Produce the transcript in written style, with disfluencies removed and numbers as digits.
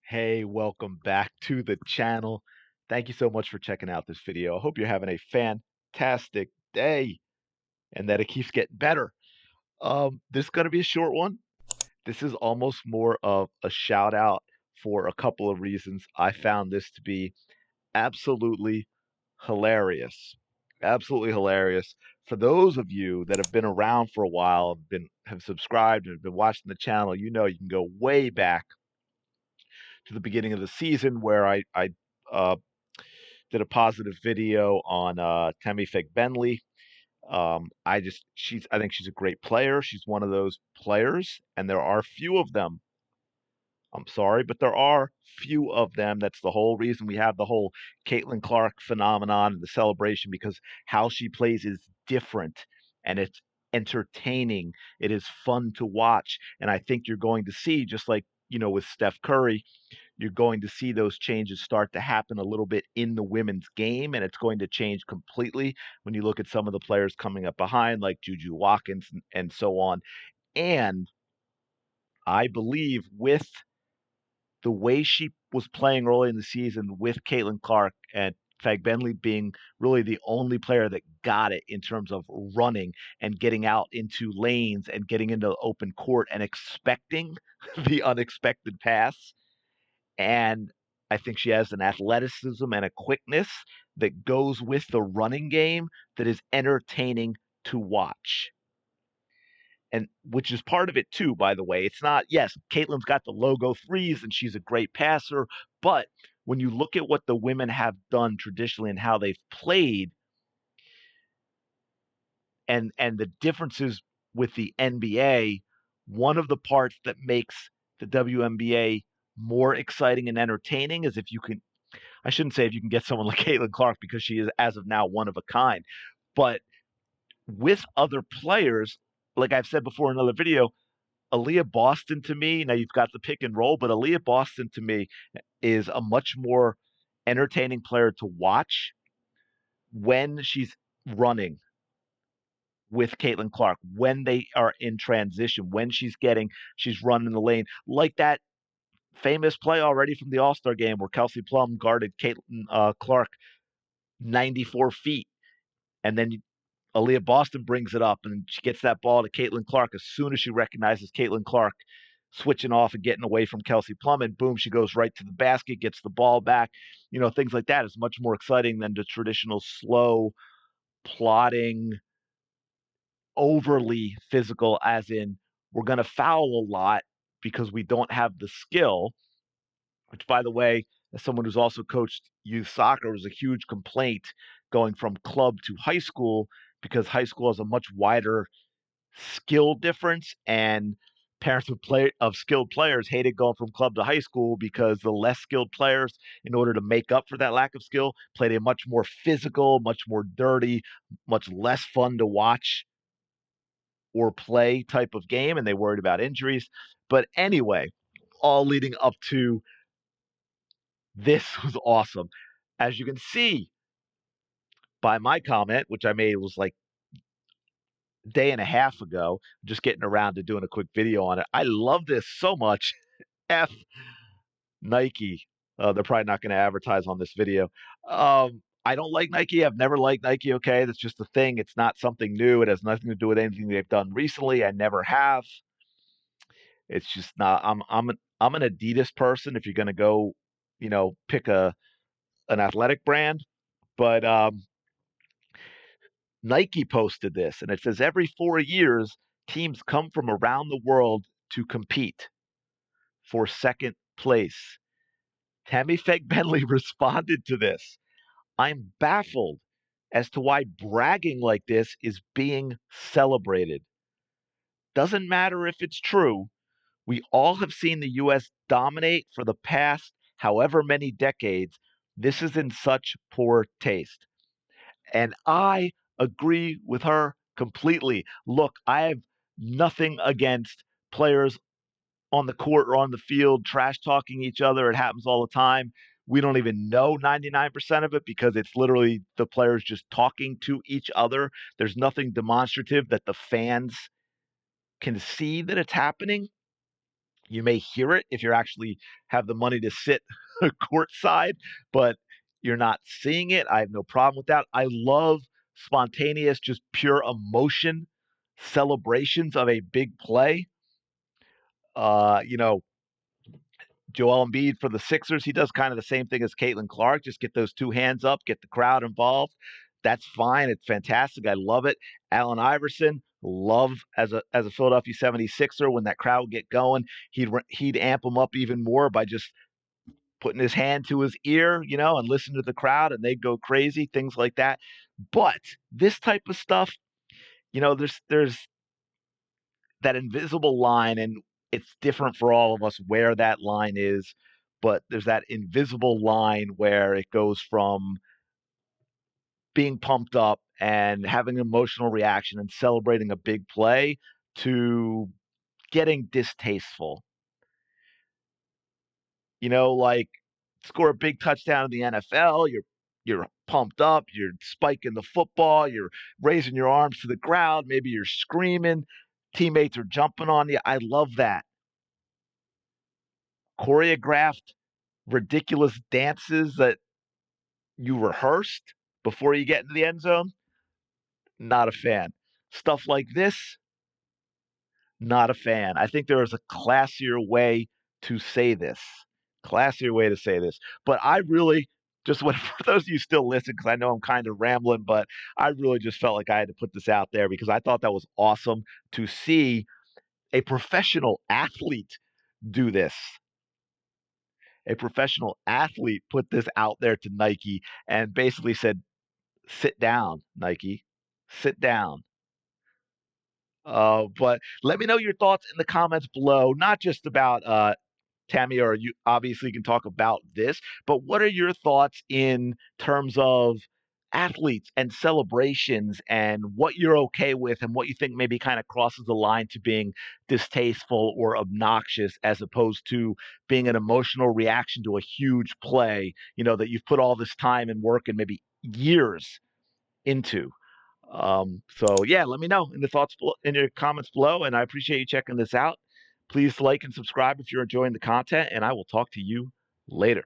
Hey, welcome back to the channel. Thank you so much for checking out this video. I hope you're having a fantastic day and that it keeps getting better. This is going to be a short one. This is almost more of a shout out for a couple of reasons. I found this to be absolutely hilarious. Absolutely hilarious. For those of you that have been around for a while, have subscribed and have been watching the channel, you know you can go way back to the beginning of the season where I uh, did a positive video on Temi Fagbenle. I think she's a great player. She's one of those players, and there are few of them. I'm sorry, but there are few of them. That's the whole reason we have the whole Caitlin Clark phenomenon and the celebration because how she plays is different and it's entertaining. It is fun to watch. And I think you're going to see, just like, with Steph Curry, you're going to see those changes start to happen a little bit in the women's game, and it's going to change completely when you look at some of the players coming up behind, like Juju Watkins and so on. And I believe with the way she was playing early in the season with Caitlin Clark and Fagbenle being really the only player that got it in terms of running and getting out into lanes and getting into open court and expecting the unexpected pass. And I think she has an athleticism and a quickness that goes with the running game that is entertaining to watch. And which is part of it too, by the way. It's not, yes, Caitlin's got the logo threes and she's a great passer, but when you look at what the women have done traditionally and how they've played and the differences with the NBA, one of the parts that makes the WNBA more exciting and entertaining is if you can, I shouldn't say if you can get someone like Caitlin Clark because she is, as of now, one of a kind. But with other players, like I've said before in another video, Aaliyah Boston to me, now you've got the pick and roll, but Aaliyah Boston to me is a much more entertaining player to watch when she's running with Caitlin Clark, when they are in transition, when she's running the lane, like that famous play already from the All Star game where Kelsey Plum guarded Caitlin Clark 94 feet. And then Aaliyah Boston brings it up and she gets that ball to Caitlin Clark as soon as she recognizes Caitlin Clark switching off and getting away from Kelsey Plum. And boom, she goes right to the basket, gets the ball back. Things like that is much more exciting than the traditional slow, plodding, overly physical, as in we're going to foul a lot because we don't have the skill, which, by the way, as someone who's also coached youth soccer, was a huge complaint going from club to high school because high school has a much wider skill difference, and parents of skilled players hated going from club to high school because the less skilled players, in order to make up for that lack of skill, played a much more physical, much more dirty, much less fun to watch or play type of game, and they worried about injuries. But anyway, all leading up to this was awesome. As you can see by my comment, which I made was like a day and a half ago, just getting around to doing a quick video on it. I love this so much. F Nike. They're probably not going to advertise on this video. I don't like Nike. I've never liked Nike. Okay, that's just a thing. It's not something new. It has nothing to do with anything they've done recently. I never have. It's just not. I'm an Adidas person. If you're going to go, pick an athletic brand, but Nike posted this, and it says every 4 years, teams come from around the world to compete for second place. Temi Fagbenle responded to this. I'm baffled as to why bragging like this is being celebrated. Doesn't matter if it's true. We all have seen the U.S. dominate for the past however many decades. This is in such poor taste. And I agree with her completely. Look, I have nothing against players on the court or on the field trash talking each other. It happens all the time. We don't even know 99% of it because it's literally the players just talking to each other. There's nothing demonstrative that the fans can see that it's happening. You may hear it if you actually have the money to sit courtside, but you're not seeing it. I have no problem with that. I love spontaneous, just pure emotion celebrations of a big play. You know, Joel Embiid for the Sixers, he does kind of the same thing as Caitlin Clark. Just get those two hands up, get the crowd involved. That's fine. It's fantastic. I love it. Allen Iverson, love as a Philadelphia 76er when that crowd would get going, he'd amp them up even more by just putting his hand to his ear, and listen to the crowd and they'd go crazy, things like that. But this type of stuff, there's that invisible line, and it's different for all of us where that line is, but there's that invisible line where it goes from being pumped up and having an emotional reaction and celebrating a big play to getting distasteful. Like score a big touchdown in the NFL, you're pumped up, you're spiking the football, you're raising your arms to the ground, maybe you're screaming, teammates are jumping on you. I love that. Choreographed ridiculous dances that you rehearsed before you get into the end zone, not a fan. Stuff like this, not a fan. I think there is a classier way to say this. Classier way to say this. But I really just want for those of you still listen, because I know I'm kind of rambling, but I really just felt like I had to put this out there because I thought that was awesome to see a professional athlete do this. A professional athlete put this out there to Nike and basically said, sit down, Nike, sit down. But let me know your thoughts in the comments below, not just about Tammy, or you obviously can talk about this, but what are your thoughts in terms of athletes and celebrations and what you're okay with and what you think maybe kind of crosses the line to being distasteful or obnoxious as opposed to being an emotional reaction to a huge play, that you've put all this time and work and maybe years into. So yeah, let me know in the thoughts in your comments below, and I appreciate you checking this out. Please like and subscribe if you're enjoying the content, and I will talk to you later.